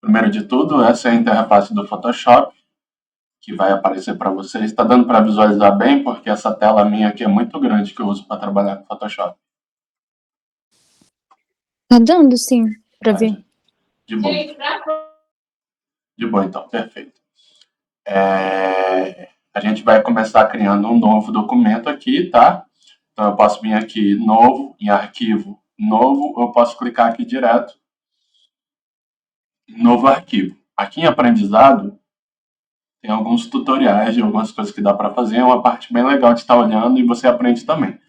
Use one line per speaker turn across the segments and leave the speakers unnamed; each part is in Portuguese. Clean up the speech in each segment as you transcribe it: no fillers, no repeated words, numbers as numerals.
Primeiro de tudo, essa é a interface do Photoshop, que vai aparecer para vocês. Está dando para visualizar bem, porque essa tela minha aqui é muito grande que eu uso para trabalhar com Photoshop.
Tá dando, sim, para ver.
De boa. De boa, então, perfeito. A gente vai começar criando um novo documento aqui, tá? Então eu posso vir aqui, novo, em arquivo, novo, eu posso clicar aqui direto, novo arquivo. Aqui em aprendizado, tem alguns tutoriais de algumas coisas que dá para fazer, é uma parte bem legal de estar olhando e você aprende também.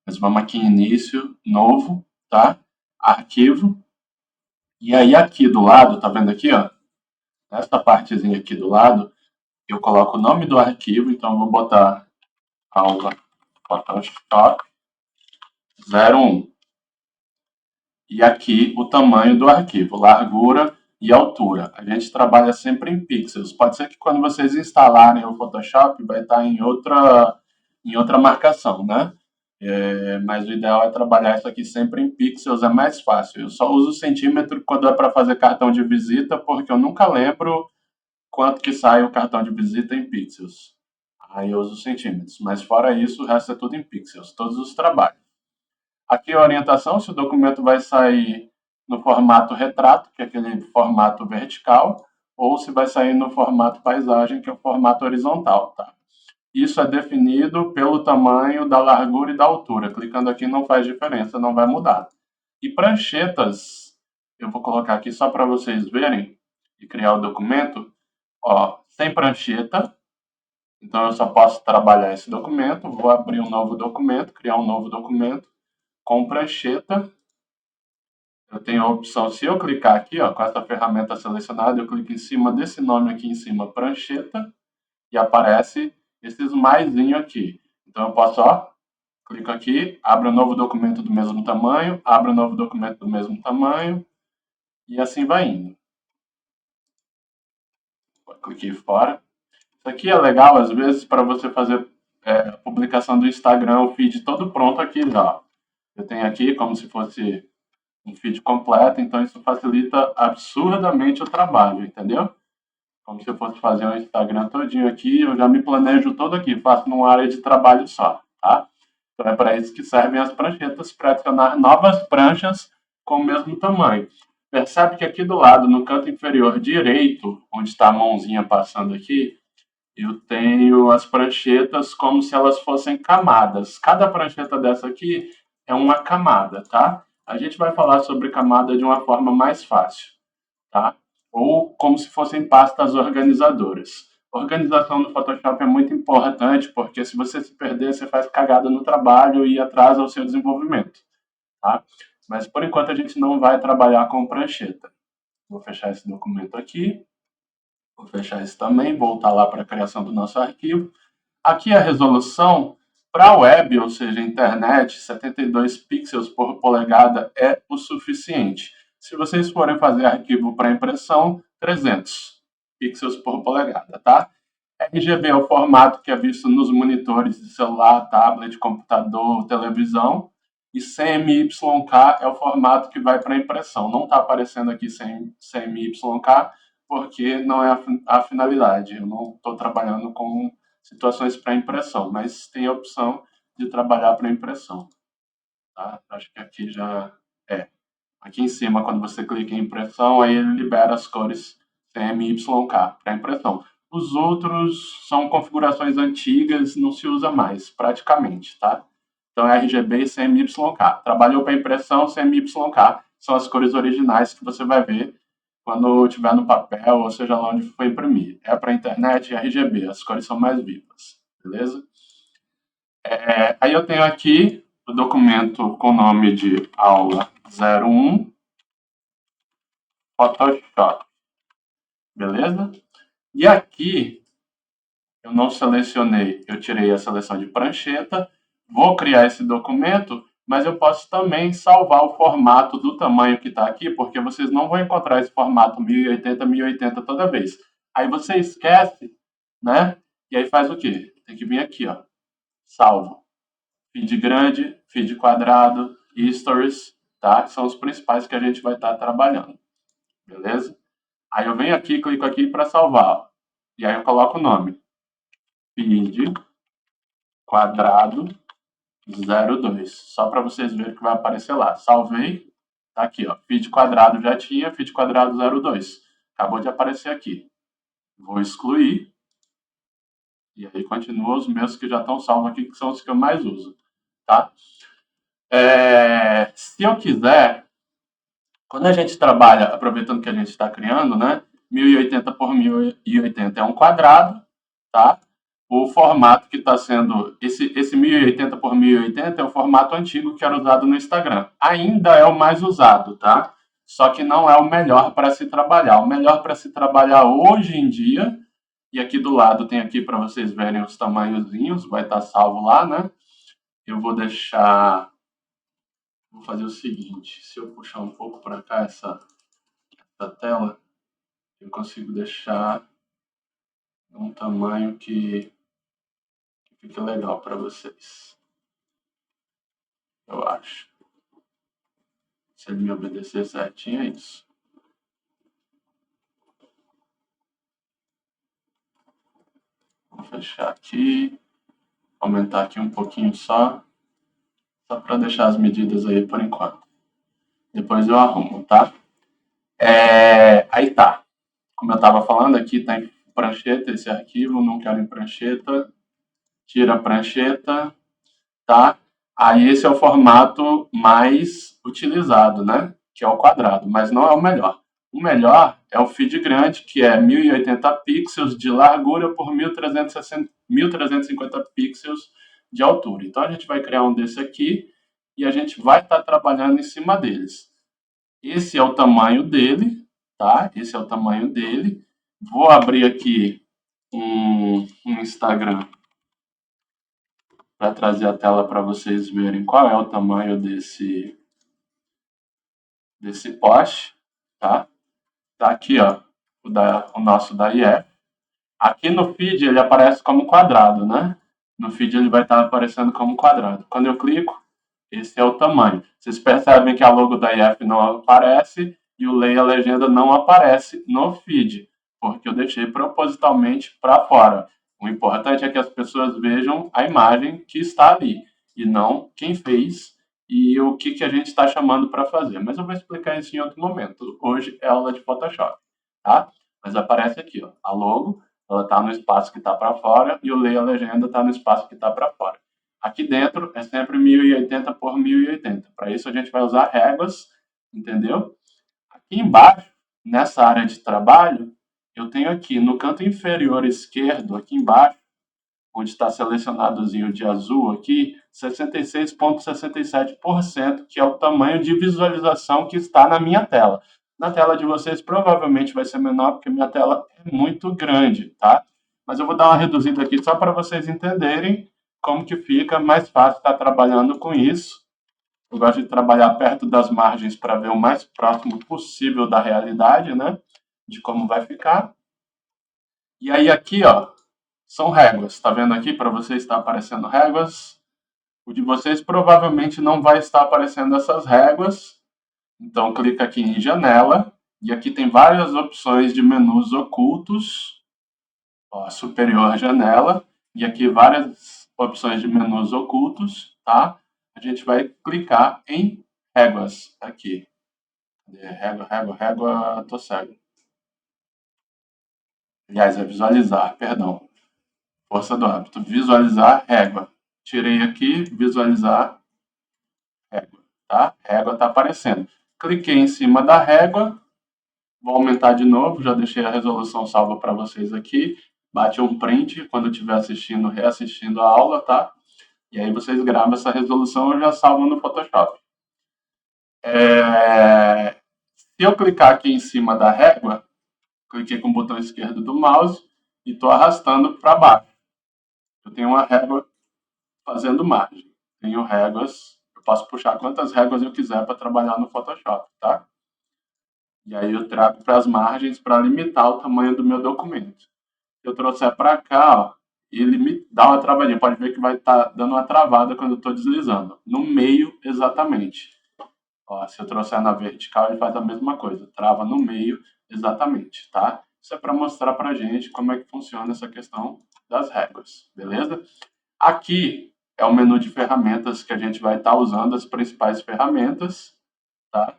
Mas vamos aqui em início, novo, tá? Arquivo. E aí aqui do lado, tá vendo aqui, ó? Nessa partezinha aqui do lado, eu coloco o nome do arquivo, então eu vou botar aula Photoshop 01. E aqui o tamanho do arquivo, largura e altura. A gente trabalha sempre em pixels. Pode ser que quando vocês instalarem o Photoshop vai estar em outra marcação, né? Mas o ideal é trabalhar isso aqui sempre em pixels, é mais fácil. Eu só uso centímetro quando é para fazer cartão de visita, porque eu nunca lembro quanto que sai o cartão de visita em pixels. Aí eu uso centímetros. Mas fora isso, o resto é tudo em pixels, todos os trabalhos. Aqui a orientação, se o documento vai sair no formato retrato, que é aquele formato vertical, ou se vai sair no formato paisagem, que é o formato horizontal, tá? Isso é definido pelo tamanho, da largura e da altura. Clicando aqui não faz diferença, não vai mudar. E pranchetas, eu vou colocar aqui só para vocês verem e criar o documento. Ó, sem prancheta, então eu só posso trabalhar esse documento. Vou abrir um novo documento, criar um novo documento com prancheta. Eu tenho a opção, se eu clicar aqui, ó, com essa ferramenta selecionada, eu clico em cima desse nome aqui em cima, prancheta, e aparece esses maisinho aqui. Então eu posso, ó, clico aqui, abro um novo documento do mesmo tamanho, abro um novo documento do mesmo tamanho, e assim vai indo. Cliquei fora. Isso aqui é legal, às vezes, para você fazer a publicação do Instagram, o feed todo pronto aqui já. Eu tenho aqui como se fosse um feed completo, então isso facilita absurdamente o trabalho, entendeu? Como se eu fosse fazer um Instagram todinho aqui, eu já me planejo todo aqui, faço numa área de trabalho só, tá? Então é para isso que servem as pranchetas, para adicionar novas pranchas com o mesmo tamanho. Percebe que aqui do lado, no canto inferior direito, onde está a mãozinha passando aqui, eu tenho as pranchetas como se elas fossem camadas. Cada prancheta dessa aqui é uma camada, tá? A gente vai falar sobre camada de uma forma mais fácil, tá? Ou como se fossem pastas organizadoras. A organização no Photoshop é muito importante, porque se você se perder, você faz cagada no trabalho e atrasa o seu desenvolvimento, tá? Mas por enquanto a gente não vai trabalhar com prancheta. Vou fechar esse documento aqui. Vou fechar esse também, voltar lá para a criação do nosso arquivo. Aqui a resolução para a web, ou seja, internet, 72 pixels por polegada é o suficiente. Se vocês forem fazer arquivo para impressão, 300 pixels por polegada, tá? RGB é o formato que é visto nos monitores de celular, tablet, computador, televisão. E CMYK é o formato que vai para impressão. Não está aparecendo aqui CMYK porque não é a finalidade. Eu não estou trabalhando com situações para impressão, mas tem a opção de trabalhar para impressão. Tá? Acho que aqui já é. Aqui em cima, quando você clica em impressão, aí ele libera as cores CMYK para impressão. Os outros são configurações antigas, não se usa mais, praticamente, tá? Então, RGB e CMYK. Trabalhou para impressão, CMYK são as cores originais que você vai ver quando estiver no papel, ou seja lá onde for imprimir. É para internet e RGB, as cores são mais vivas, beleza? Aí eu tenho aqui o documento com o nome de aula 01, Photoshop, beleza? E aqui eu não selecionei, eu tirei a seleção de prancheta, vou criar esse documento, mas eu posso também salvar o formato do tamanho que está aqui, porque vocês não vão encontrar esse formato 1080, 1080 toda vez. Aí você esquece, né? E aí faz o quê? Tem que vir aqui, ó, salvo. Feed grande, feed quadrado, stories, tá? Que são os principais que a gente vai estar trabalhando, beleza? Aí eu venho aqui, clico aqui para salvar. E aí eu coloco o nome. Feed quadrado 02. Só para vocês verem que vai aparecer lá. Salvei. Tá aqui, ó. Feed quadrado já tinha, feed quadrado 02. Acabou de aparecer aqui. Vou excluir. E aí continua os meus que já estão salvos aqui, que são os que eu mais uso. Tá? Se eu quiser, quando a gente trabalha, aproveitando que a gente está criando, né? 1080 por 1080 é um quadrado, tá? O formato que está sendo, esse 1080 por 1080 é o formato antigo que era usado no Instagram. Ainda é o mais usado, tá? Só que não é o melhor para se trabalhar. O melhor para se trabalhar hoje em dia, e aqui do lado tem aqui para vocês verem os tamanhozinhos, vai estar salvo lá, né? Eu vou deixar, vou fazer o seguinte, se eu puxar um pouco para cá essa tela, eu consigo deixar um tamanho que fique legal para vocês. Eu acho. Se ele me obedecer certinho, é isso. Vou fechar aqui. Aumentar aqui um pouquinho só para deixar as medidas aí por enquanto. Depois eu arrumo, tá? Aí tá. Como eu estava falando, aqui tá em prancheta esse arquivo, não quero em prancheta. Tira a prancheta, tá? Aí esse é o formato mais utilizado, né? Que é o quadrado, mas não é o melhor. O melhor é o feed grande, que é 1080 pixels de largura por 1350 pixels de altura. Então a gente vai criar um desse aqui e a gente vai estar trabalhando em cima deles. Esse é o tamanho dele, tá? Esse é o tamanho dele. Vou abrir aqui um Instagram para trazer a tela para vocês verem qual é o tamanho desse post, tá? Tá aqui, ó, o nosso da IF. Aqui no feed ele aparece como quadrado, né? No feed ele vai estar aparecendo como quadrado. Quando eu clico, esse é o tamanho. Vocês percebem que a logo da IF não aparece e o Leia Legenda não aparece no feed, porque eu deixei propositalmente para fora. O importante é que as pessoas vejam a imagem que está ali e não quem fez e o que a gente está chamando para fazer. Mas eu vou explicar isso em outro momento. Hoje é aula de Photoshop, tá? Mas aparece aqui, ó, a logo, ela está no espaço que está para fora e o Leia Legenda está no espaço que está para fora. Aqui dentro é sempre 1080 por 1080. Para isso a gente vai usar réguas, entendeu? Aqui embaixo, nessa área de trabalho, eu tenho aqui no canto inferior esquerdo, aqui embaixo, onde está selecionadozinho de azul aqui, 66,67%, que é o tamanho de visualização que está na minha tela. Na tela de vocês provavelmente vai ser menor, porque minha tela é muito grande, tá? Mas eu vou dar uma reduzida aqui só para vocês entenderem como que fica mais fácil estar trabalhando com isso. Eu gosto de trabalhar perto das margens para ver o mais próximo possível da realidade, né? De como vai ficar. E aí aqui, ó, são réguas. Tá vendo aqui? Para vocês está aparecendo réguas. O de vocês provavelmente não vai estar aparecendo essas réguas. Então clica aqui em janela. E aqui tem várias opções de menus ocultos. Ó, superior janela. E aqui várias opções de menus ocultos, tá? A gente vai clicar em réguas aqui. Régua, tô cego. Aliás, é visualizar, perdão. Força do hábito. Visualizar, régua. Tirei aqui, visualizar, régua, tá? Régua tá aparecendo. Cliquei em cima da régua. Vou aumentar de novo, já deixei a resolução salva para vocês aqui. Bate um print quando estiver assistindo, reassistindo a aula, tá? E aí vocês gravam essa resolução e já salvam no Photoshop. Se eu clicar aqui em cima da régua, cliquei com o botão esquerdo do mouse e estou arrastando para baixo. Eu tenho uma régua fazendo margem. Tenho réguas, eu posso puxar quantas réguas eu quiser para trabalhar no Photoshop, tá? E aí eu trago para as margens para limitar o tamanho do meu documento. Se eu trouxer para cá, ó, ele me dá uma travadinha. Pode ver que vai estar dando uma travada quando eu estou deslizando. No meio, exatamente. Ó, se eu trouxer na vertical, ele faz a mesma coisa. Trava no meio, exatamente, tá? Isso é para mostrar para a gente como é que funciona essa questão das réguas, beleza? Aqui é o menu de ferramentas que a gente vai estar usando, as principais ferramentas, tá?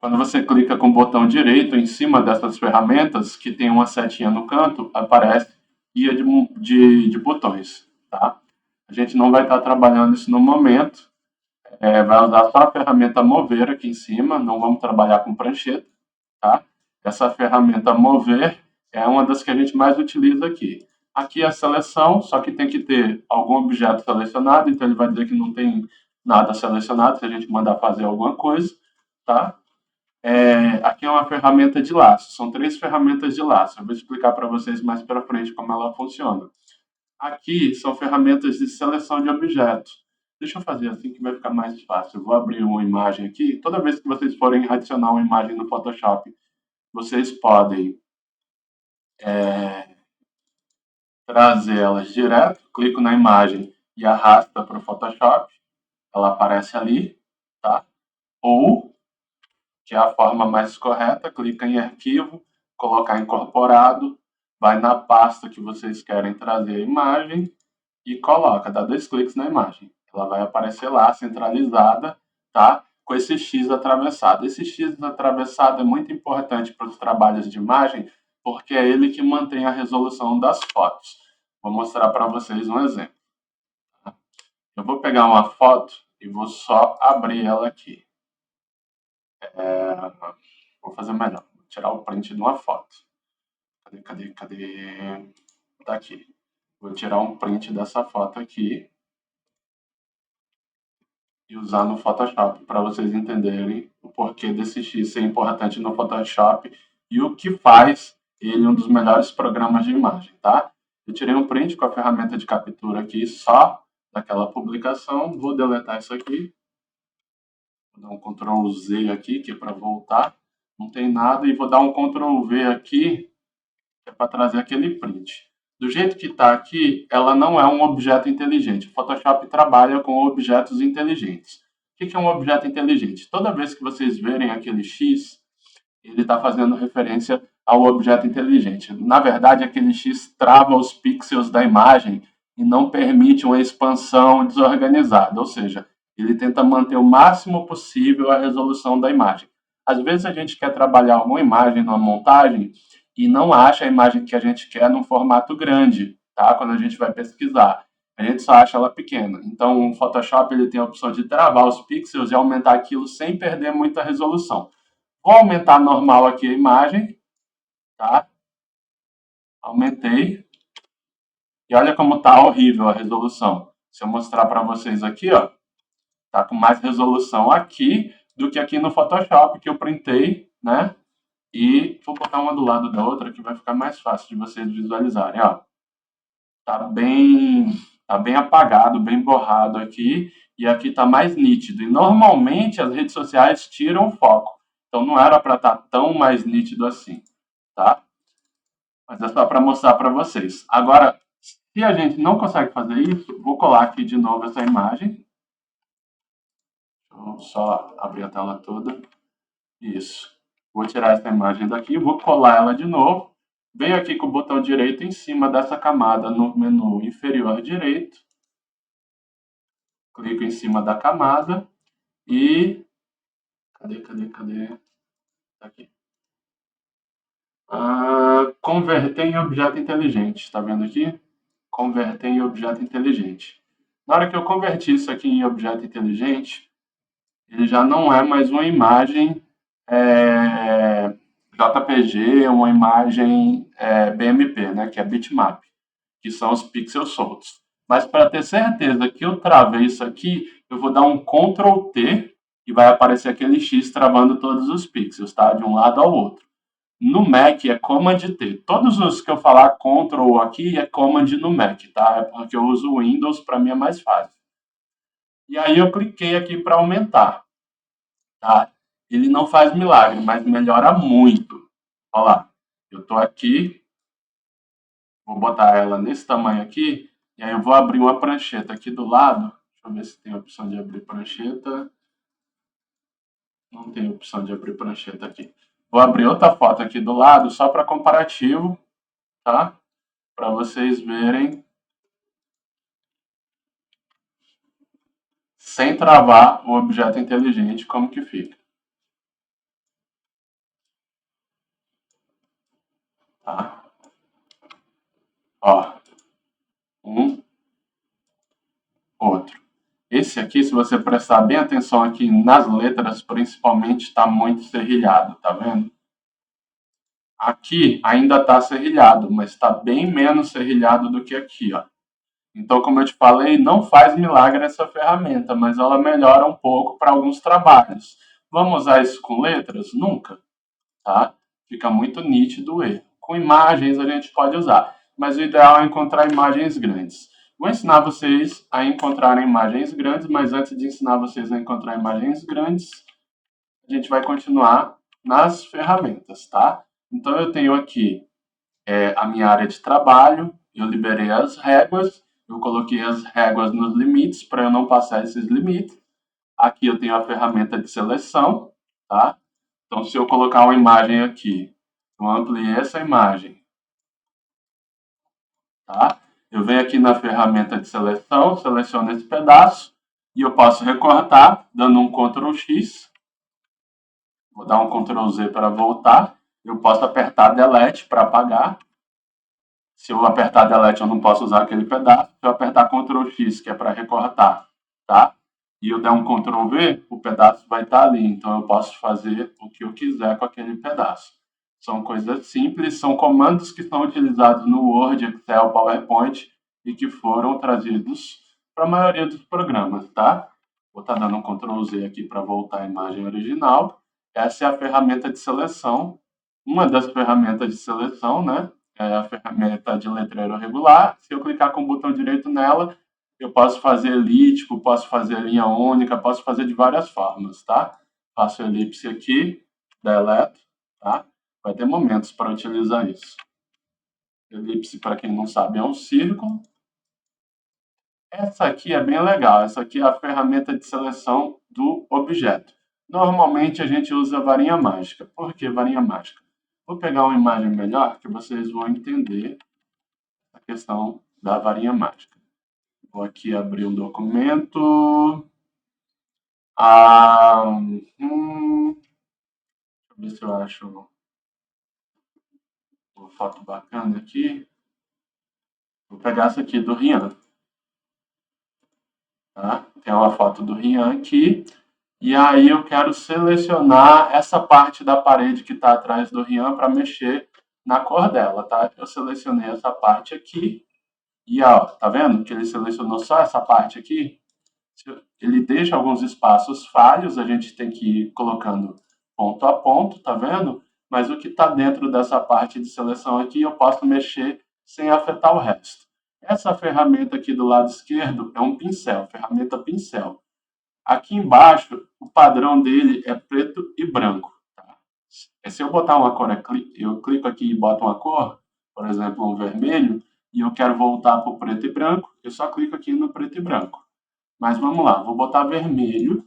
Quando você clica com o botão direito em cima dessas ferramentas, que tem uma setinha no canto, aparece guia de botões, tá? A gente não vai estar trabalhando isso no momento, vai usar só a ferramenta mover aqui em cima, não vamos trabalhar com prancheta, tá? Essa ferramenta mover é uma das que a gente mais utiliza aqui. Aqui é a seleção, só que tem que ter algum objeto selecionado, então ele vai dizer que não tem nada selecionado se a gente mandar fazer alguma coisa, tá? Aqui é uma ferramenta de laço, são 3 ferramentas de laço. Eu vou explicar para vocês mais para frente como ela funciona. Aqui são ferramentas de seleção de objetos. Deixa eu fazer assim que vai ficar mais fácil. Eu vou abrir uma imagem aqui. Toda vez que vocês forem adicionar uma imagem no Photoshop, vocês podem trazer elas direto. Clico na imagem e arrasta para o Photoshop. Ela aparece ali, tá? Ou, que é a forma mais correta, clica em arquivo, colocar incorporado, vai na pasta que vocês querem trazer a imagem e coloca, dá 2 cliques na imagem. Ela vai aparecer lá, centralizada, tá? Com esse X atravessado. Esse X atravessado é muito importante para os trabalhos de imagem, porque é ele que mantém a resolução das fotos. Vou mostrar para vocês um exemplo. Eu vou pegar uma foto e vou só abrir ela aqui. Vou fazer melhor. Vou tirar o print de uma foto. Cadê? Tá aqui. Vou tirar um print dessa foto aqui e usar no Photoshop para vocês entenderem o porquê desse X ser importante no Photoshop e o que faz ele um dos melhores programas de imagem, tá? Eu tirei um print com a ferramenta de captura aqui só daquela publicação. Vou deletar isso aqui. Vou dar um Ctrl Z aqui, que é para voltar. Não tem nada. E vou dar um Ctrl V aqui, que é para trazer aquele print. Do jeito que está aqui, ela não é um objeto inteligente. O Photoshop trabalha com objetos inteligentes. O que é um objeto inteligente? Toda vez que vocês verem aquele X, ele está fazendo referência ao objeto inteligente. Na verdade, aquele X trava os pixels da imagem e não permite uma expansão desorganizada. Ou seja, ele tenta manter o máximo possível a resolução da imagem. Às vezes a gente quer trabalhar uma imagem numa montagem e não acha a imagem que a gente quer num formato grande, tá? Quando a gente vai pesquisar. A gente só acha ela pequena. Então, o Photoshop ele tem a opção de travar os pixels e aumentar aquilo sem perder muita resolução. Vou aumentar normal aqui a imagem, tá? Aumentei. E olha como tá horrível a resolução. Se eu mostrar para vocês aqui, ó, tá com mais resolução aqui do que aqui no Photoshop que eu printei, né? E vou botar uma do lado da outra que vai ficar mais fácil de vocês visualizarem, ó. Tá bem apagado, bem borrado aqui, e aqui tá mais nítido. E normalmente as redes sociais tiram o foco. Então não era para estar tão mais nítido assim, tá? Mas é só para mostrar para vocês. Agora, se a gente não consegue fazer isso, vou colar aqui de novo essa imagem. Vou só abrir a tela toda. Isso. Vou tirar essa imagem daqui, vou colar ela de novo. Venho aqui com o botão direito em cima dessa camada no menu inferior direito. Clico em cima da camada e... Cadê? Tá aqui. Converter em objeto inteligente. Está vendo aqui? Converter em objeto inteligente. Na hora que eu converti isso aqui em objeto inteligente, ele já não é mais uma imagem JPG, uma imagem BMP, né, que é bitmap, que são os pixels soltos. Mas para ter certeza que eu travei isso aqui, eu vou dar um Ctrl T e vai aparecer aquele X travando todos os pixels, tá? De um lado ao outro. No Mac é Command T. Todos os que eu falar Ctrl aqui é Command no Mac, tá? É porque eu uso o Windows, para mim é mais fácil. E aí eu cliquei aqui para aumentar, tá? Ele não faz milagre, mas melhora muito. Olha lá, eu tô aqui, vou botar ela nesse tamanho aqui, E aí eu vou abrir uma prancheta aqui do lado. Deixa eu ver se tem a opção de abrir prancheta. Não tem opção de abrir prancheta aqui. Vou abrir outra foto aqui do lado, só para comparativo, tá? Para vocês verem. Sem travar o objeto inteligente, como que fica. Tá? Ó. Outro. Esse aqui, se você prestar bem atenção aqui nas letras, principalmente, está muito serrilhado, tá vendo? Aqui ainda está serrilhado, mas está bem menos serrilhado do que aqui, ó. Então, como eu te falei, não faz milagre essa ferramenta, mas ela melhora um pouco para alguns trabalhos. Vamos usar isso com letras? Nunca, tá? Fica muito nítido o erro. Com imagens a gente pode usar, mas o ideal é encontrar imagens grandes. Vou ensinar vocês a encontrar imagens grandes, mas antes de ensinar vocês a encontrar imagens grandes, a gente vai continuar nas ferramentas, tá? Então eu tenho aqui a minha área de trabalho, eu liberei as réguas, eu coloquei as réguas nos limites para eu não passar esses limites. Aqui eu tenho a ferramenta de seleção, tá? Então se eu colocar uma imagem aqui, eu ampliei essa imagem, tá? Eu venho aqui na ferramenta de seleção, seleciono esse pedaço e eu posso recortar, dando um Ctrl X. Vou dar um Ctrl Z para voltar. Eu posso apertar Delete para apagar. Se eu apertar Delete, eu não posso usar aquele pedaço. Se eu apertar Ctrl X, que é para recortar, tá? E eu der um Ctrl V, o pedaço vai estar ali. Então eu posso fazer o que eu quiser com aquele pedaço. São coisas simples, são comandos que são utilizados no Word, Excel, PowerPoint e que foram trazidos para a maioria dos programas, tá? Vou estar dando um Ctrl Z aqui para voltar à imagem original. Essa é a ferramenta de seleção, uma das ferramentas de seleção, né? É a ferramenta de letreiro regular. Se eu clicar com o botão direito nela, eu posso fazer elíptico, posso fazer linha única, posso fazer de várias formas, tá? Faço elipse aqui, deleto, tá? Vai ter momentos para utilizar isso. Elipse, para quem não sabe, é um círculo. Essa aqui é bem legal. Essa aqui é a ferramenta de seleção do objeto. Normalmente a gente usa varinha mágica. Por que varinha mágica? Vou pegar uma imagem melhor que vocês vão entender a questão da varinha mágica. Vou aqui abrir um documento. Deixa eu ver se eu acho uma foto bacana aqui. Vou pegar essa aqui do Rian. Tá? Tem uma foto do Rian aqui. E aí eu quero selecionar essa parte da parede que está atrás do Rian para mexer na cor dela, tá? Eu selecionei essa parte aqui. E ó, tá vendo que ele selecionou só essa parte aqui? Ele deixa alguns espaços falhos, a gente tem que ir colocando ponto a ponto, tá vendo? Mas o que está dentro dessa parte de seleção aqui, eu posso mexer sem afetar o resto. Essa ferramenta aqui do lado esquerdo é um pincel, ferramenta pincel. Aqui embaixo, o padrão dele é preto e branco. Tá? Se eu botar uma cor, eu clico aqui e boto uma cor, por exemplo, um vermelho, e eu quero voltar para o preto e branco, eu só clico aqui no preto e branco. Mas vamos lá, vou botar vermelho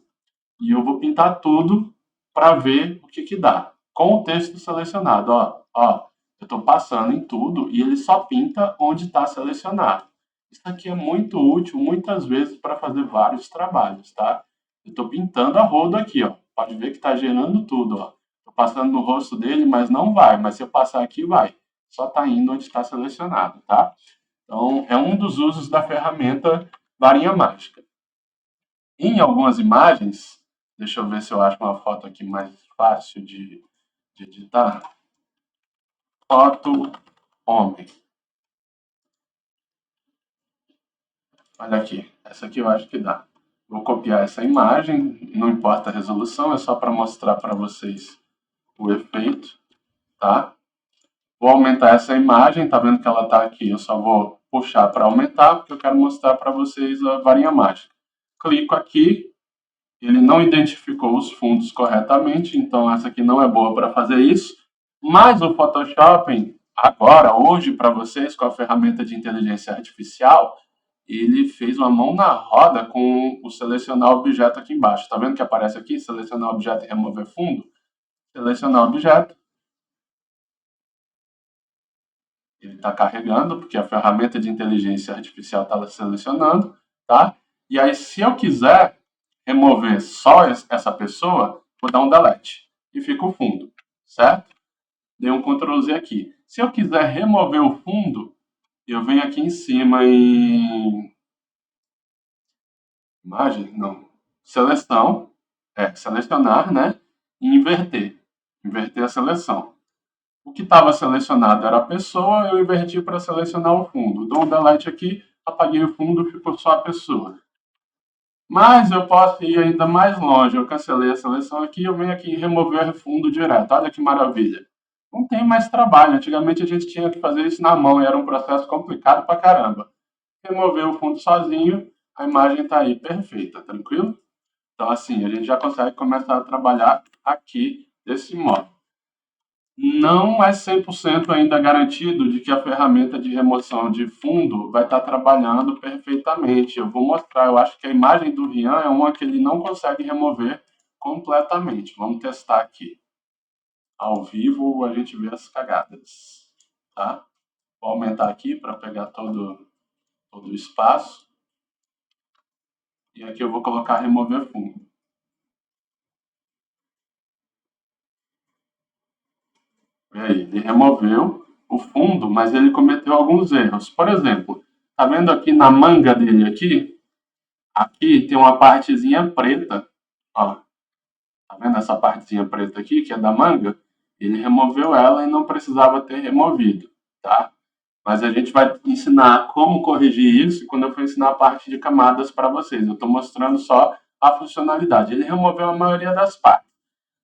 e eu vou pintar tudo para ver o que dá. Com o texto selecionado, ó, eu estou passando em tudo e ele só pinta onde está selecionado. Isso aqui é muito útil, muitas vezes, para fazer vários trabalhos, tá? Eu estou pintando a rodo aqui, ó. Pode ver que está gerando tudo, ó. Estou passando no rosto dele, mas não vai. Mas se eu passar aqui, vai. Só está indo onde está selecionado, tá? Então, é um dos usos da ferramenta varinha mágica. Em algumas imagens, deixa eu ver se eu acho uma foto aqui mais fácil de editar. Foto homem. Olha aqui, essa aqui eu acho que dá. Vou copiar essa imagem, não importa a resolução, é só para mostrar para vocês o efeito, tá? Vou aumentar essa imagem, tá vendo que ela tá aqui? Eu só vou puxar para aumentar, porque eu quero mostrar para vocês a varinha mágica. Clico aqui, ele não identificou os fundos corretamente, então essa aqui não é boa para fazer isso. Mas o Photoshop, agora, hoje, para vocês, com a ferramenta de inteligência artificial, ele fez uma mão na roda com o selecionar objeto aqui embaixo. Tá vendo que aparece aqui? Selecionar objeto e remover fundo. Selecionar objeto. Ele está carregando, porque a ferramenta de inteligência artificial está selecionando, tá? E aí, se eu quiser remover só essa pessoa, vou dar um delete e fica o fundo, certo? Dei um Ctrl Z aqui. Se eu quiser remover o fundo, eu venho aqui em cima em imagem, não, seleção, selecionar, né? E inverter a seleção. O que estava selecionado era a pessoa, eu inverti para selecionar o fundo. Dou um delete aqui, apaguei o fundo, ficou só a pessoa. Mas eu posso ir ainda mais longe. Eu cancelei a seleção aqui, eu venho aqui e remover fundo direto. Olha que maravilha. Não tem mais trabalho. Antigamente a gente tinha que fazer isso na mão e era um processo complicado pra caramba. Remover o fundo sozinho, a imagem está aí perfeita, tranquilo? Então assim, a gente já consegue começar a trabalhar aqui desse modo. Não é 100% ainda garantido de que a ferramenta de remoção de fundo vai estar trabalhando perfeitamente. Eu vou mostrar, eu acho que a imagem do Rian é uma que ele não consegue remover completamente. Vamos testar aqui. Ao vivo a gente vê as cagadas, tá? Vou aumentar aqui para pegar todo o espaço. E aqui eu vou colocar remover fundo. E aí, ele removeu o fundo, mas ele cometeu alguns erros. Por exemplo, tá vendo aqui na manga dele aqui? Aqui tem uma partezinha preta, ó. Tá vendo essa partezinha preta aqui, que é da manga? Ele removeu ela e não precisava ter removido, tá? Mas a gente vai ensinar como corrigir isso quando eu for ensinar a parte de camadas para vocês. Eu estou mostrando só a funcionalidade. Ele removeu a maioria das partes.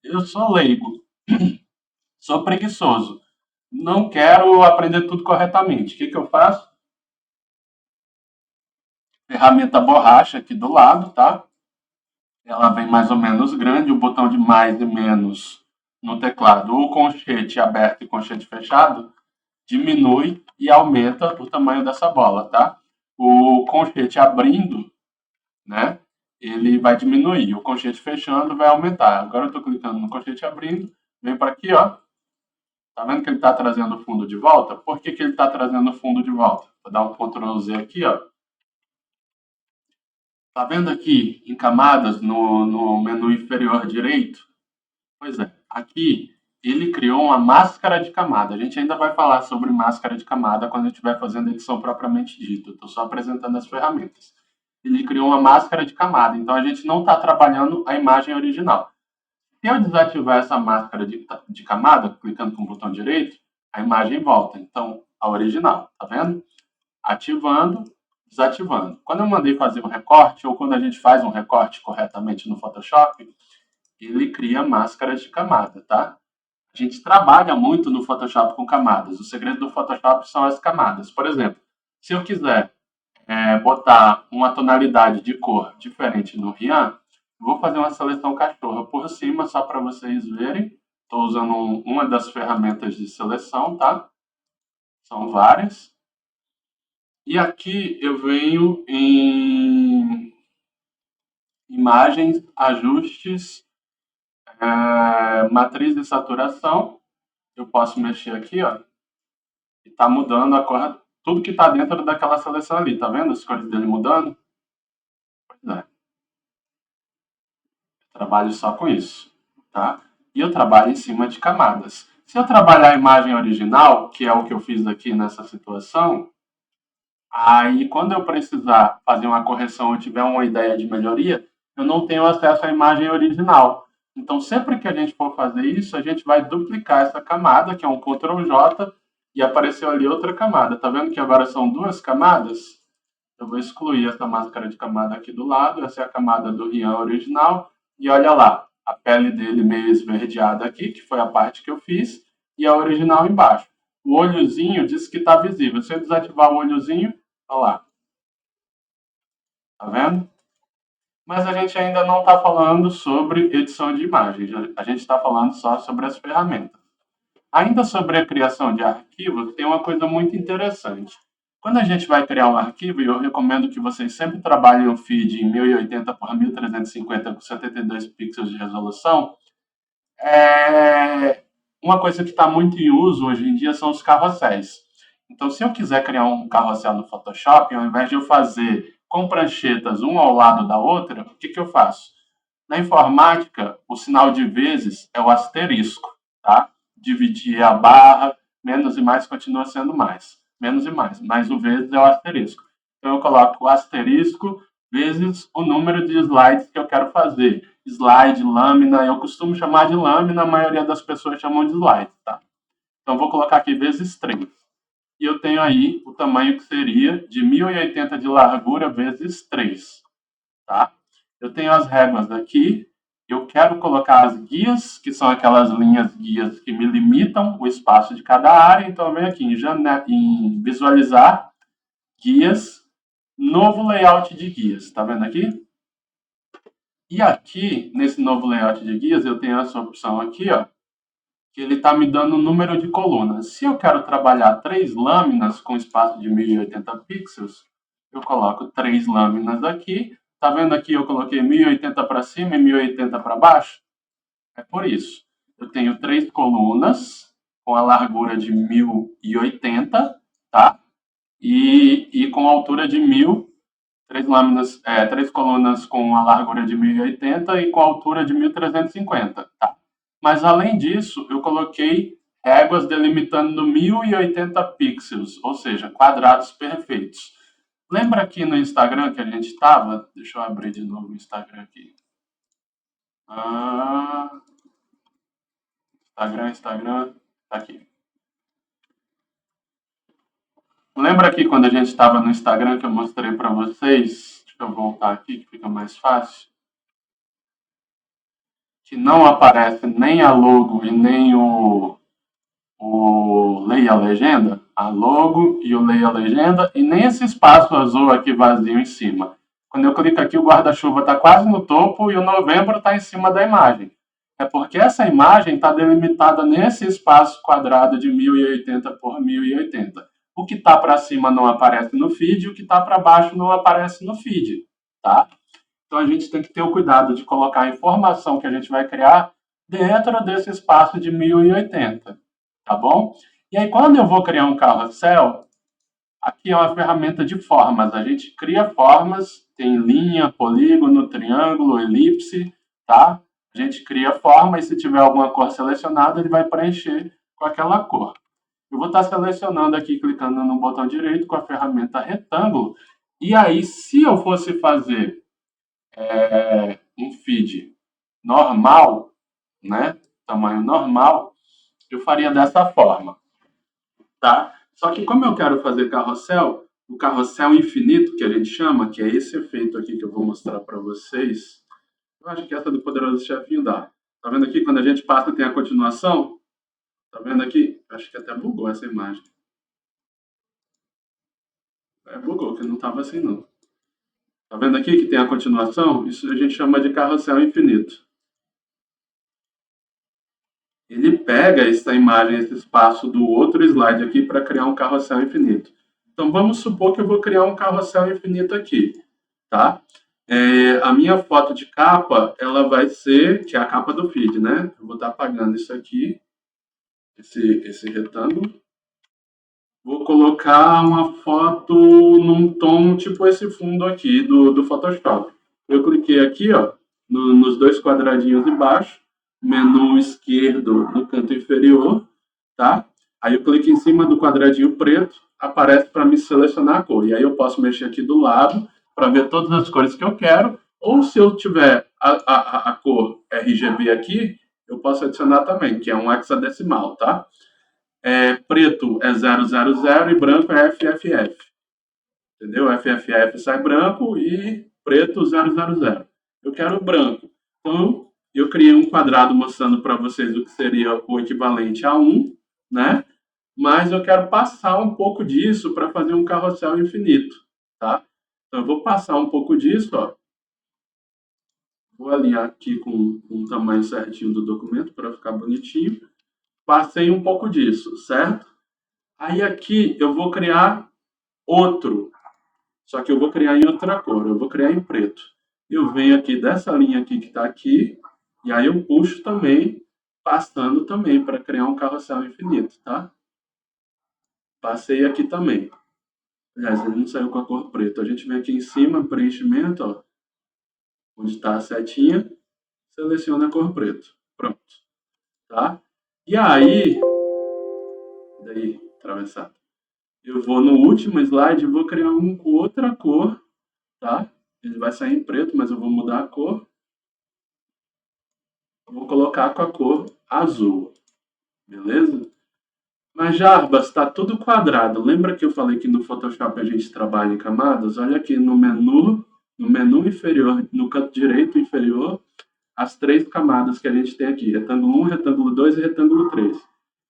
Eu sou leigo, sou preguiçoso. Não quero aprender tudo corretamente. O que eu faço? Ferramenta borracha aqui do lado, tá? Ela vem mais ou menos grande, o botão de mais e menos no teclado, o colchete aberto e colchete fechado, diminui e aumenta o tamanho dessa bola, tá? O colchete abrindo, né? Ele vai diminuir, o colchete fechando vai aumentar. Agora eu estou clicando no colchete abrindo, vem para aqui, ó. Tá vendo que ele está trazendo o fundo de volta? Por que ele está trazendo o fundo de volta? Vou dar um Ctrl Z aqui, ó. Tá vendo aqui em camadas no menu inferior direito? Pois é, aqui ele criou uma máscara de camada. A gente ainda vai falar sobre máscara de camada quando a gente estiver fazendo a edição propriamente dita. Estou só apresentando as ferramentas. Ele criou uma máscara de camada, então a gente não está trabalhando a imagem original. Se eu desativar essa máscara de camada, clicando com o botão direito, a imagem volta. Então, a original, tá vendo? Ativando, desativando. Quando eu mandei fazer um recorte, ou quando a gente faz um recorte corretamente no Photoshop, ele cria máscaras de camada, tá? A gente trabalha muito no Photoshop com camadas. O segredo do Photoshop são as camadas. Por exemplo, se eu quiser botar uma tonalidade de cor diferente no Rian, vou fazer uma seleção cachorra por cima, só para vocês verem. Estou usando uma das ferramentas de seleção, tá? São várias. E aqui eu venho em imagens, ajustes, matriz de saturação. Eu posso mexer aqui, ó. E tá mudando a cor, tudo que tá dentro daquela seleção ali. Tá vendo as cores dele mudando? Pois é. Eu trabalho só com isso, tá? E eu trabalho em cima de camadas. Se eu trabalhar a imagem original, que é o que eu fiz aqui nessa situação, aí quando eu precisar fazer uma correção ou tiver uma ideia de melhoria, eu não tenho acesso à imagem original. Então, sempre que a gente for fazer isso, a gente vai duplicar essa camada, que é um Ctrl J, e apareceu ali outra camada. Tá vendo que agora são duas camadas? Eu vou excluir essa máscara de camada aqui do lado. Essa é a camada do Rian original. E olha lá, a pele dele meio esverdeada aqui, que foi a parte que eu fiz, e a original embaixo. O olhozinho diz que está visível. Se eu desativar o olhozinho, olha lá. Tá vendo? Mas a gente ainda não está falando sobre edição de imagem. A gente está falando só sobre as ferramentas. Ainda sobre a criação de arquivos, tem uma coisa muito interessante. Quando a gente vai criar um arquivo, eu recomendo que vocês sempre trabalhem o feed em 1080 por 1350 com 72 pixels de resolução. Uma coisa que está muito em uso hoje em dia são os carrosséis. Então, se eu quiser criar um carrossel no Photoshop, ao invés de eu fazer com pranchetas um ao lado da outra, o que eu faço? Na informática, o sinal de vezes é o asterisco, tá? Dividir a barra, menos e mais continua sendo mais. Menos e mais, mas o vezes é o asterisco. Então, eu coloco o asterisco vezes o número de slides que eu quero fazer. Slide, lâmina, eu costumo chamar de lâmina, a maioria das pessoas chamam de slide, tá? Então, vou colocar aqui vezes 3. E eu tenho aí o tamanho que seria de 1080 de largura vezes 3, tá? Eu tenho as réguas aqui. Eu quero colocar as guias, que são aquelas linhas guias que me limitam o espaço de cada área. Então, eu venho aqui em visualizar, guias, novo layout de guias. Tá vendo aqui? E aqui, nesse novo layout de guias, eu tenho essa opção aqui, ó, que ele está me dando o número de colunas. Se eu quero trabalhar 3 lâminas com espaço de 1080 pixels, eu coloco 3 lâminas aqui. Tá vendo aqui, eu coloquei 1080 para cima e 1080 para baixo? É por isso. Eu tenho 3 colunas com a largura de 1080, tá? E com a altura de 1000, 3 colunas com a largura de 1080 e com a altura de 1350, tá? Mas além disso, eu coloquei réguas delimitando 1080 pixels, ou seja, quadrados perfeitos. Lembra aqui no Instagram que a gente estava? Deixa eu abrir de novo o Instagram aqui. Instagram, tá aqui. Lembra aqui quando a gente estava no Instagram que eu mostrei para vocês? Deixa eu voltar aqui que fica mais fácil. Que não aparece nem a logo e nem o leia a legenda, a logo e o leia a legenda, e nem esse espaço azul aqui vazio em cima. Quando eu clico aqui, o guarda-chuva está quase no topo e o novembro está em cima da imagem. É porque essa imagem está delimitada nesse espaço quadrado de 1080 por 1080. O que está para cima não aparece no feed, e o que está para baixo não aparece no feed, tá? Então a gente tem que ter o cuidado de colocar a informação que a gente vai criar dentro desse espaço de 1080, tá bom? E aí, quando eu vou criar um carrossel, aqui é uma ferramenta de formas. A gente cria formas, tem linha, polígono, triângulo, elipse, tá? A gente cria forma e se tiver alguma cor selecionada, ele vai preencher com aquela cor. Eu vou estar selecionando aqui, clicando no botão direito com a ferramenta retângulo. E aí, se eu fosse fazer um feed normal, né? Tamanho normal, eu faria dessa forma, tá? Só que como eu quero fazer carrossel, o carrossel infinito, que a gente chama, que é esse efeito aqui que eu vou mostrar para vocês. Eu acho que essa do Poderoso Chefinho dá. Tá vendo aqui? Quando a gente passa, tem a continuação. Tá vendo aqui? Acho que até bugou essa imagem. Bugou, que não tava assim, não. Tá vendo aqui que tem a continuação? Isso a gente chama de carrossel infinito. Ele pega essa imagem, esse espaço do outro slide aqui para criar um carrossel infinito. Então, vamos supor que eu vou criar um carrossel infinito aqui, tá? A minha foto de capa, ela vai ser, que é a capa do feed, né? Eu vou estar apagando isso aqui, esse retângulo. Vou colocar uma foto num tom tipo esse fundo aqui do Photoshop. Eu cliquei aqui, ó, nos 2 quadradinhos de baixo, menu esquerdo no canto inferior, tá? Aí eu clico em cima do quadradinho preto, aparece para me selecionar a cor. E aí eu posso mexer aqui do lado para ver todas as cores que eu quero. Ou se eu tiver a cor RGB aqui, eu posso adicionar também, que é um hexadecimal, tá? Preto é 000 e branco é FFF. Entendeu? FFF sai branco e preto 000. Eu quero branco. Então, eu criei um quadrado mostrando para vocês o que seria o equivalente a 1, né? Mas eu quero passar um pouco disso para fazer um carrossel infinito, tá? Então, eu vou passar um pouco disso, ó. Vou alinhar aqui com o tamanho certinho do documento para ficar bonitinho. Passei um pouco disso, certo? Aí aqui eu vou criar outro, só que eu vou criar em outra cor, eu vou criar em preto. Eu venho aqui dessa linha aqui que está aqui, e aí eu puxo também, passando também, para criar um carrossel infinito, tá? Passei aqui também. Aliás, ele não saiu com a cor preta. A gente vem aqui em cima, preenchimento, ó, onde está a setinha, seleciona a cor preto. Pronto. Tá? E aí, daí, atravessado. Eu vou no último slide e vou criar um com outra cor, tá? Ele vai sair em preto, mas eu vou mudar a cor. Eu vou colocar com a cor azul. Beleza? Mas, Jarbas, está tudo quadrado. Lembra que eu falei que no Photoshop a gente trabalha em camadas? Olha aqui no menu inferior, no canto direito inferior, as 3 camadas que a gente tem aqui. Retângulo 1, retângulo 2 e retângulo 3.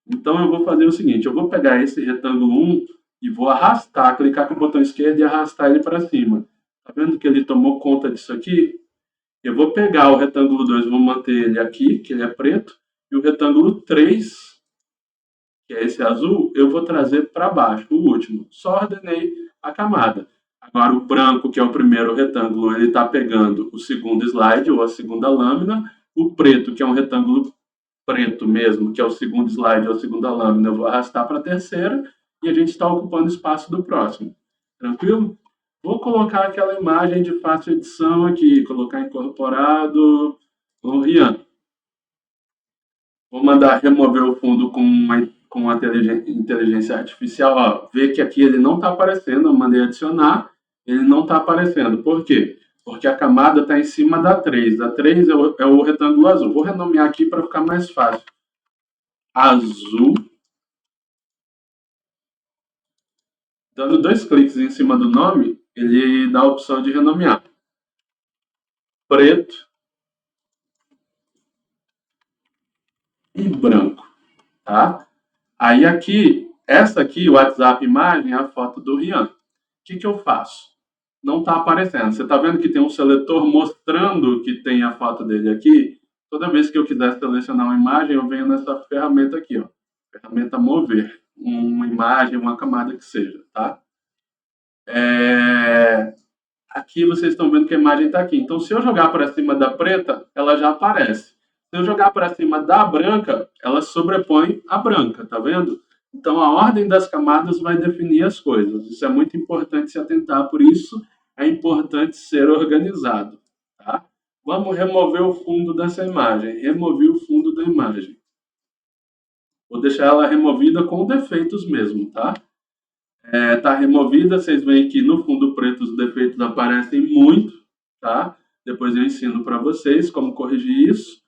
Então, eu vou fazer o seguinte. Eu vou pegar esse retângulo 1 e vou arrastar, clicar com o botão esquerdo e arrastar ele para cima. Tá vendo que ele tomou conta disso aqui? Eu vou pegar o retângulo 2, vou manter ele aqui, que ele é preto. E o retângulo 3... que é esse azul, eu vou trazer para baixo, o último. Só ordenei a camada. Agora, o branco, que é o primeiro retângulo, ele está pegando o segundo slide, ou a segunda lâmina. O preto, que é um retângulo preto mesmo, que é o segundo slide, ou a segunda lâmina, eu vou arrastar para a terceira. E a gente está ocupando espaço do próximo. Tranquilo? Vou colocar aquela imagem de fácil edição aqui, colocar incorporado no Rian. Vou mandar remover o fundo com a inteligência artificial. Ó, vê que aqui ele não está aparecendo, eu mandei adicionar, ele não está aparecendo. Por quê? Porque a camada está em cima da 3. A 3 é o retângulo azul. Vou renomear aqui para ficar mais fácil. Azul. Dando 2 cliques em cima do nome, ele dá a opção de renomear. Preto e branco, tá? Aí aqui, essa aqui, o WhatsApp imagem, é a foto do Rian. O que eu faço? Não está aparecendo. Você está vendo que tem um seletor mostrando que tem a foto dele aqui? Toda vez que eu quiser selecionar uma imagem, eu venho nessa ferramenta aqui, ó. Ferramenta mover. Uma imagem, uma camada que seja, tá? Aqui vocês estão vendo que a imagem está aqui. Então, se eu jogar para cima da preta, ela já aparece. Se eu jogar para cima da branca, ela sobrepõe a branca, tá vendo? Então, a ordem das camadas vai definir as coisas. Isso é muito importante se atentar, por isso é importante ser organizado, tá? Vamos remover o fundo dessa imagem. Removi o fundo da imagem. Vou deixar ela removida com defeitos mesmo, tá? Tá removida, vocês veem que no fundo preto os defeitos aparecem muito, tá? Depois eu ensino para vocês como corrigir isso.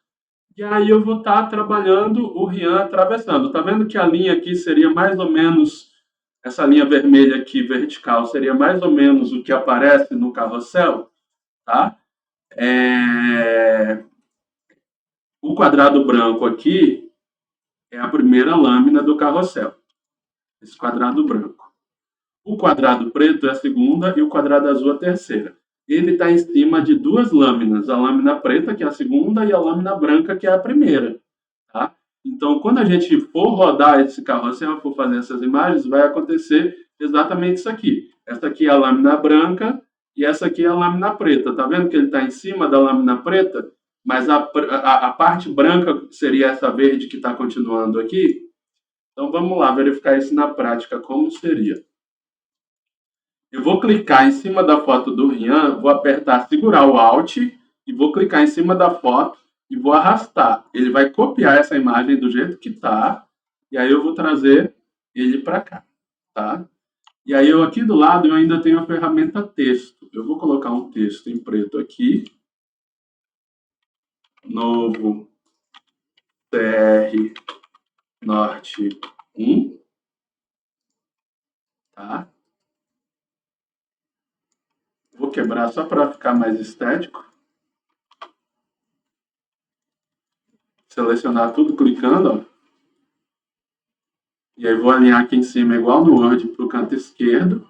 E aí eu vou estar trabalhando o Rian atravessando. Tá vendo que a linha aqui seria mais ou menos, essa linha vermelha aqui, vertical, seria mais ou menos o que aparece no carrossel, tá? O quadrado branco aqui é a primeira lâmina do carrossel. Esse quadrado branco. O quadrado preto é a segunda e o quadrado azul a terceira. Ele está em cima de 2 lâminas, a lâmina preta, que é a segunda, e a lâmina branca, que é a primeira. Tá? Então, quando a gente for rodar esse carrossel, for fazer essas imagens, vai acontecer exatamente isso aqui. Essa aqui é a lâmina branca e essa aqui é a lâmina preta. Tá vendo que ele está em cima da lâmina preta? Mas a parte branca seria essa verde que está continuando aqui. Então, vamos lá verificar isso na prática, como seria. Eu vou clicar em cima da foto do Rian, vou apertar, segurar o Alt e vou clicar em cima da foto e vou arrastar. Ele vai copiar essa imagem do jeito que está e aí eu vou trazer ele para cá, tá? E aí eu aqui do lado eu ainda tenho a ferramenta texto. Eu vou colocar um texto em preto aqui. Novo CR Norte 1. Tá? Vou quebrar só para ficar mais estético. Selecionar tudo clicando, ó. E aí vou alinhar aqui em cima igual no Word para o canto esquerdo.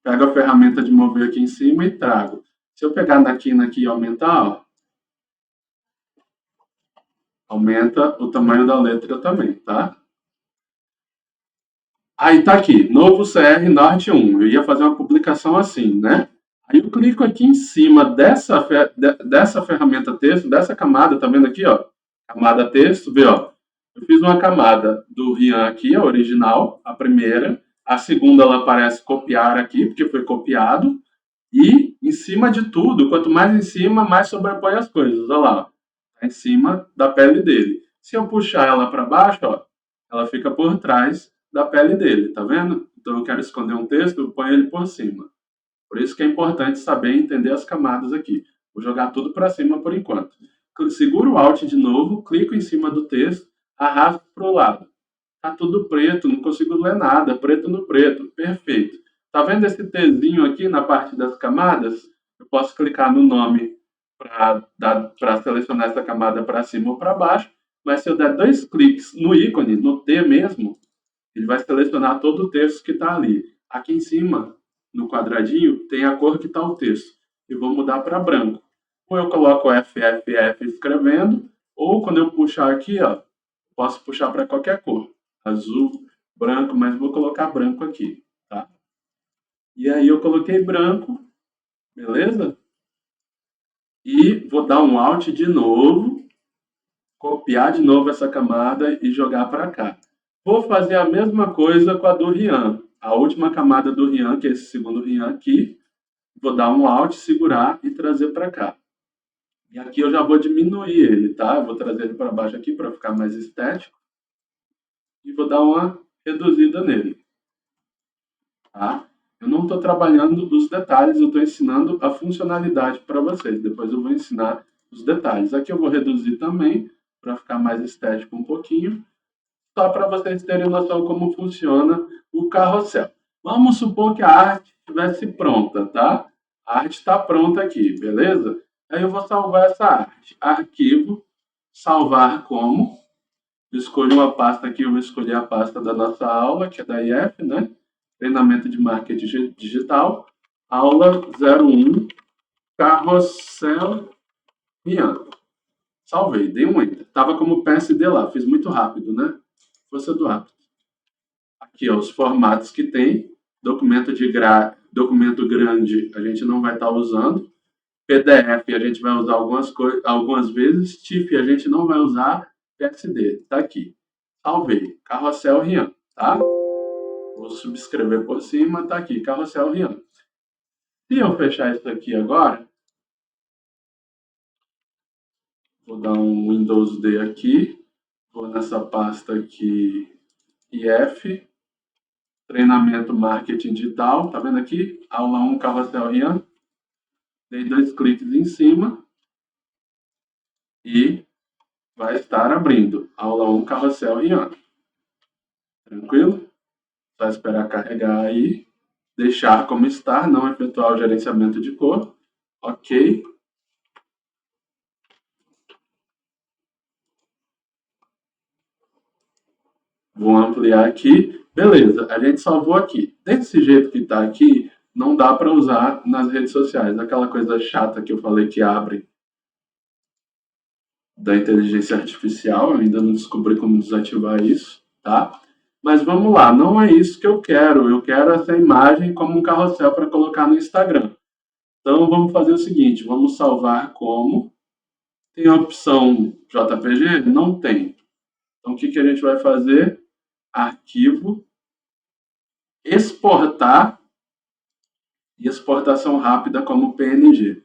Pego a ferramenta de mover aqui em cima e trago. Se eu pegar na quina aqui e aumentar, ó, aumenta o tamanho da letra também, tá? Aí tá aqui, novo CR Norte 1. Eu ia fazer uma publicação assim, né? Aí eu clico aqui em cima dessa ferramenta texto, dessa camada, tá vendo aqui, ó? Camada texto, vê, ó. Eu fiz uma camada do Rian aqui, a original, a primeira. A segunda, ela aparece copiar aqui, porque foi copiado. E em cima de tudo, quanto mais em cima, mais sobrepõe as coisas. Olha lá, tá em cima da pele dele. Se eu puxar ela para baixo, ó, ela fica por trás da pele dele, tá vendo? Então eu quero esconder um texto, eu ponho ele por cima. Por isso que é importante saber entender as camadas aqui. Vou jogar tudo para cima por enquanto. Seguro o Alt de novo, clico em cima do texto, arrasto para o lado. Tá tudo preto, não consigo ler nada, preto no preto. Perfeito. Tá vendo esse Tzinho aqui na parte das camadas? Eu posso clicar no nome para selecionar essa camada para cima ou para baixo, mas se eu der 2 cliques no ícone, no T mesmo, ele vai selecionar todo o texto que está ali. Aqui em cima, no quadradinho, tem a cor que está o texto. E vou mudar para branco. Ou eu coloco FFF escrevendo, ou quando eu puxar aqui, ó, posso puxar para qualquer cor. Azul, branco, mas vou colocar branco aqui, tá? E aí eu coloquei branco, beleza? E vou dar um Alt de novo, copiar de novo essa camada e jogar para cá. Vou fazer a mesma coisa com a do Rian. A última camada do Rian, que é esse segundo Rian aqui, vou dar um Alt, segurar e trazer para cá. E aqui eu já vou diminuir ele, tá? Eu vou trazer ele para baixo aqui para ficar mais estético. E vou dar uma reduzida nele. Tá? Eu não estou trabalhando os detalhes, eu estou ensinando a funcionalidade para vocês. Depois eu vou ensinar os detalhes. Aqui eu vou reduzir também, para ficar mais estético um pouquinho. Só para vocês terem noção como funciona o carrossel. Vamos supor que a arte estivesse pronta, tá? A arte está pronta aqui, beleza? Aí eu vou salvar essa arte. Arquivo, salvar como. Escolho uma pasta aqui, eu vou escolher a pasta da nossa aula, que é da IF, né? Treinamento de Marketing Digital. Aula 01, Carrossel Rian. Salvei, dei um Enter. Estava como PSD lá, fiz muito rápido, né? Força do hábito. Aqui, ó, os formatos que tem. Documento grande a gente não vai estar usando. PDF a gente vai usar algumas vezes. TIFF a gente não vai usar. PSD, tá aqui. Salvei. Carrossel Rian, tá? Vou subscrever por cima, tá aqui. Carrossel Rian. Se eu fechar isso aqui agora, vou dar um Windows D aqui. Vou nessa pasta aqui, IF. Treinamento Marketing Digital, tá vendo aqui? Aula 1, Carrossel Rian. Dei 2 cliques em cima e vai estar abrindo. Aula 1, Carrossel Rian. Tranquilo? Só esperar carregar aí. Deixar como está, não efetuar o gerenciamento de cor. Ok. Vou ampliar aqui. Beleza, a gente salvou aqui. Desse jeito que está aqui, não dá para usar nas redes sociais. Aquela coisa chata que eu falei que abre da inteligência artificial, eu ainda não descobri como desativar isso, tá? Mas vamos lá, não é isso que eu quero essa imagem como um carrossel para colocar no Instagram. Então vamos fazer o seguinte, vamos salvar como, tem a opção JPG? Não tem. Então o que a gente vai fazer? Arquivo, exportar e exportação rápida como PNG.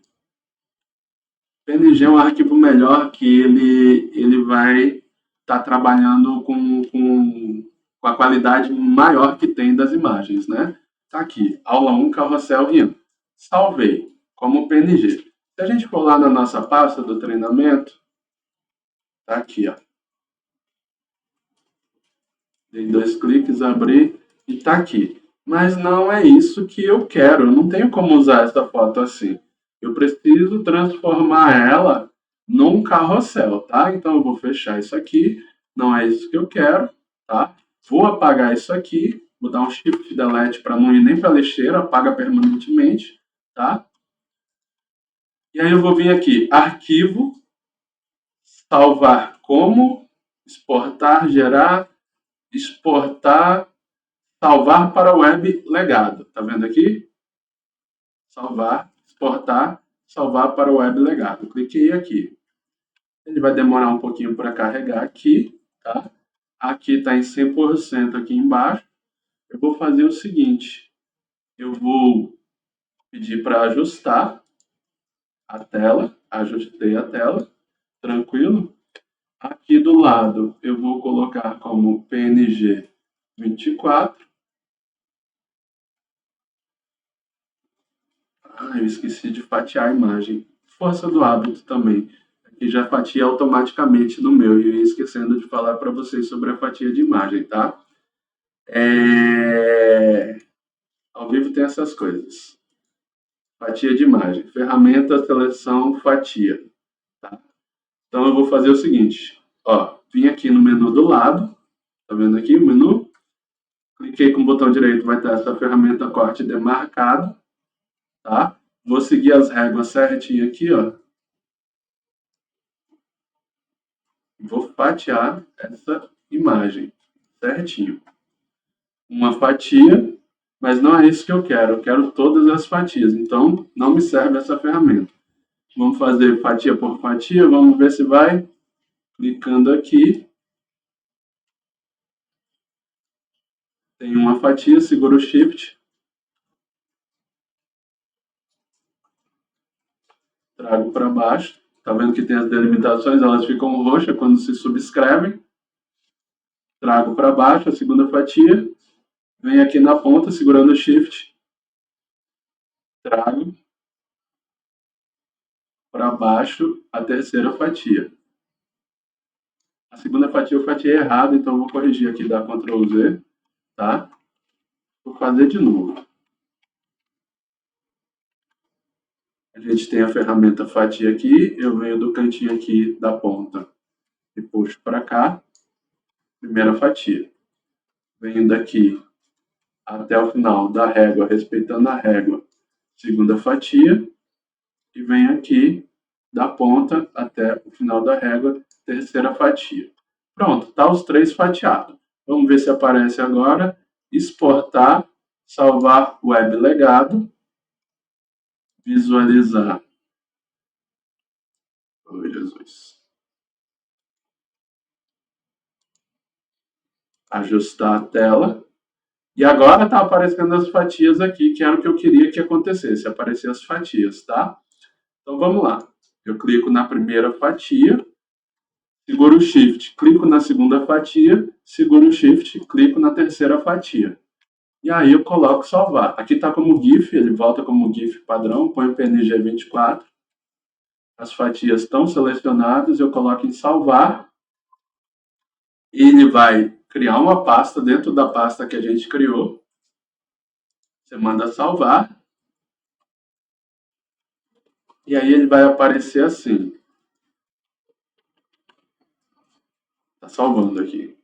PNG é um arquivo melhor que ele vai estar trabalhando com a qualidade maior que tem das imagens, né? Tá aqui, aula 1, Carrossel Rian. Salvei como PNG. Se a gente for lá na nossa pasta do treinamento, tá aqui, ó. Dei 2 cliques, abri e tá aqui. Mas não é isso que eu quero, eu não tenho como usar essa foto assim. Eu preciso transformar ela num carrossel, tá? Então eu vou fechar isso aqui, não é isso que eu quero, tá? Vou apagar isso aqui, vou dar um Shift Delete para não ir nem para a lixeira, apaga permanentemente, tá? E aí eu vou vir aqui, arquivo, salvar como, exportar, gerar, exportar, salvar para o web legado. Tá vendo aqui? Salvar, exportar, salvar para o web legado. Cliquei aqui. Ele vai demorar um pouquinho para carregar aqui, tá? Aqui está em 100% aqui embaixo. Eu vou fazer o seguinte. Eu vou pedir para ajustar a tela. Ajustei a tela. Tranquilo? Aqui do lado eu vou colocar como PNG 24. Ah, eu esqueci de fatiar a imagem. Força do hábito também. Aqui já fatia automaticamente no meu. E eu ia esquecendo de falar para vocês sobre a fatia de imagem, tá? Ao vivo tem essas coisas. Fatia de imagem. Ferramenta, seleção, fatia. Tá? Então eu vou fazer o seguinte. Ó, vim aqui no menu do lado. Tá vendo aqui o menu? Cliquei com o botão direito, vai ter essa ferramenta corte demarcado. Tá? Vou seguir as réguas certinho aqui, ó. Vou fatiar essa imagem certinho. Uma fatia, mas não é isso que eu quero. Eu quero todas as fatias. Então, não me serve essa ferramenta. Vamos fazer fatia por fatia. Vamos ver se vai. Clicando aqui. Tem uma fatia, segura o Shift. Trago para baixo. Tá vendo que tem as delimitações? Elas ficam roxas quando se subscrevem. Trago para baixo a segunda fatia. Venho aqui na ponta, segurando o Shift. Trago para baixo a terceira fatia. A segunda fatia eu fatiei errado, então eu vou corrigir aqui, dar Ctrl Z, tá? Vou fazer de novo. A gente tem a ferramenta fatia aqui, eu venho do cantinho aqui da ponta e puxo para cá, primeira fatia. Venho daqui até o final da régua, respeitando a régua, segunda fatia, e venho aqui da ponta até o final da régua, terceira fatia. Pronto, tá os três fatiados. Vamos ver se aparece agora. Exportar, salvar web legado, visualizar. Oh, Jesus. Ajustar a tela. E agora está aparecendo as fatias aqui, que era o que eu queria que acontecesse, aparecer as fatias, tá? Então vamos lá. Eu clico na primeira fatia, seguro o Shift, clico na segunda fatia, seguro o Shift, clico na terceira fatia. E aí eu coloco salvar. Aqui está como GIF, ele volta como GIF padrão, põe o PNG 24. As fatias estão selecionadas, eu coloco em salvar. Ele vai criar uma pasta dentro da pasta que a gente criou. Você manda salvar. E aí ele vai aparecer assim. Tá salvando aqui.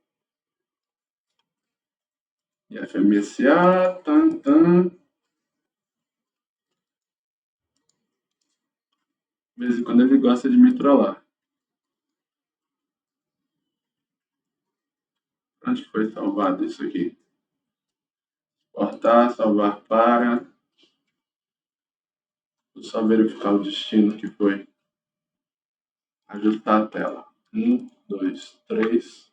E FMSA, tan, tan. De vez em quando ele gosta de me trollar. Onde foi salvado isso aqui? Exportar, salvar para. Vou só verificar o destino que foi. Ajustar a tela. 1, 2, 3.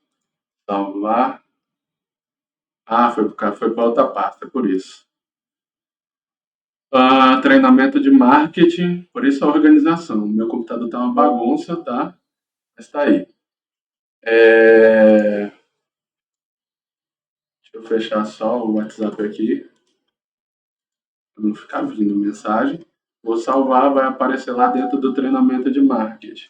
Salvar. Ah, foi para outra pasta, por isso. Treinamento de marketing, por isso a organização. Meu computador tá uma bagunça, tá? Mas tá aí. Deixa eu fechar só o WhatsApp aqui. Para não ficar vindo mensagem. Vou salvar, vai aparecer lá dentro do treinamento de marketing.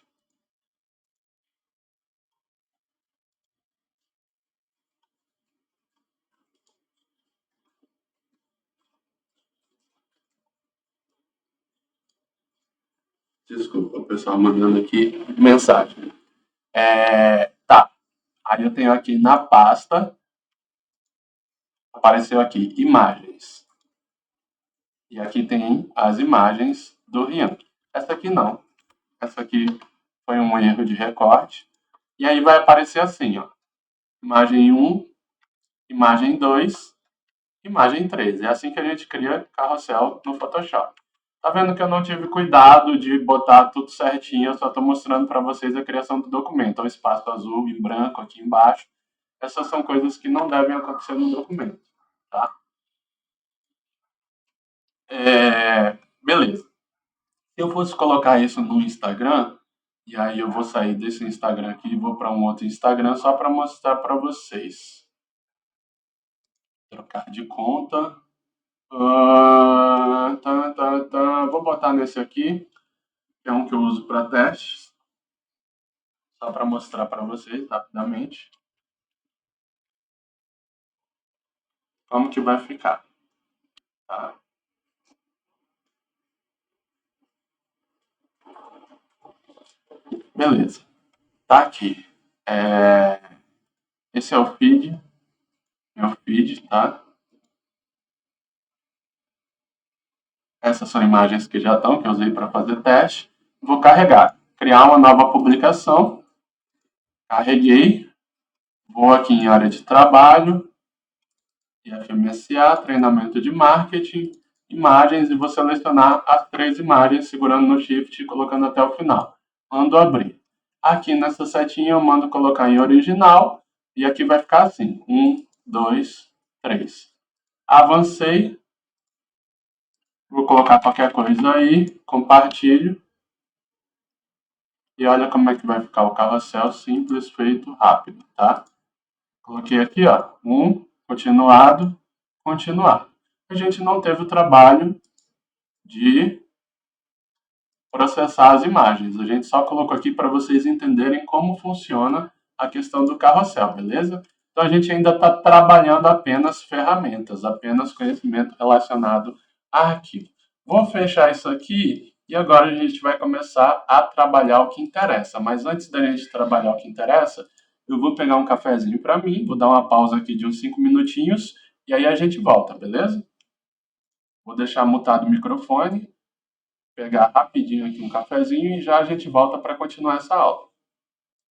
Desculpa, o pessoal mandando aqui mensagem. Tá. Aí eu tenho aqui na pasta, apareceu aqui, imagens. E aqui tem as imagens do Rian. Essa aqui não. Essa aqui foi um erro de recorte. E aí vai aparecer assim, ó. Imagem 1, imagem 2 imagem 3. É assim que a gente cria carrossel no Photoshop. Tá vendo que eu não tive cuidado de botar tudo certinho, eu só estou mostrando para vocês a criação do documento. O espaço azul e branco aqui embaixo. Essas são coisas que não devem acontecer no documento, tá? Beleza. Se eu fosse colocar isso no Instagram, e aí eu vou sair desse Instagram aqui e vou para um outro Instagram só para mostrar para vocês. Trocar de conta. Vou botar nesse aqui, que é um que eu uso para testes. Só para mostrar para vocês rapidamente como que vai ficar. Tá? Beleza. Tá aqui. Esse é o feed. Meu feed, tá? Essas são imagens que já estão, que eu usei para fazer teste. Vou carregar. Criar uma nova publicação. Carreguei. Vou aqui em área de trabalho. FMSA, treinamento de marketing, imagens, e vou selecionar as 3 imagens segurando no Shift e colocando até o final. Mando abrir. Aqui nessa setinha eu mando colocar em original e aqui vai ficar assim, 1, 2, 3. Avancei, vou colocar qualquer coisa aí, compartilho e olha como é que vai ficar o carrossel simples, feito rápido, tá? Coloquei aqui, ó, 1, continuado, continuar. A gente não teve o trabalho de processar as imagens. A gente só colocou aqui para vocês entenderem como funciona a questão do carrossel, beleza? Então a gente ainda está trabalhando apenas ferramentas, apenas conhecimento relacionado a arquivo. Vou fechar isso aqui e agora a gente vai começar a trabalhar o que interessa. Mas antes da gente trabalhar o que interessa, eu vou pegar um cafezinho para mim, vou dar uma pausa aqui de uns 5 minutinhos e aí a gente volta, beleza? Vou deixar mutado o microfone, pegar rapidinho aqui um cafezinho e já a gente volta para continuar essa aula.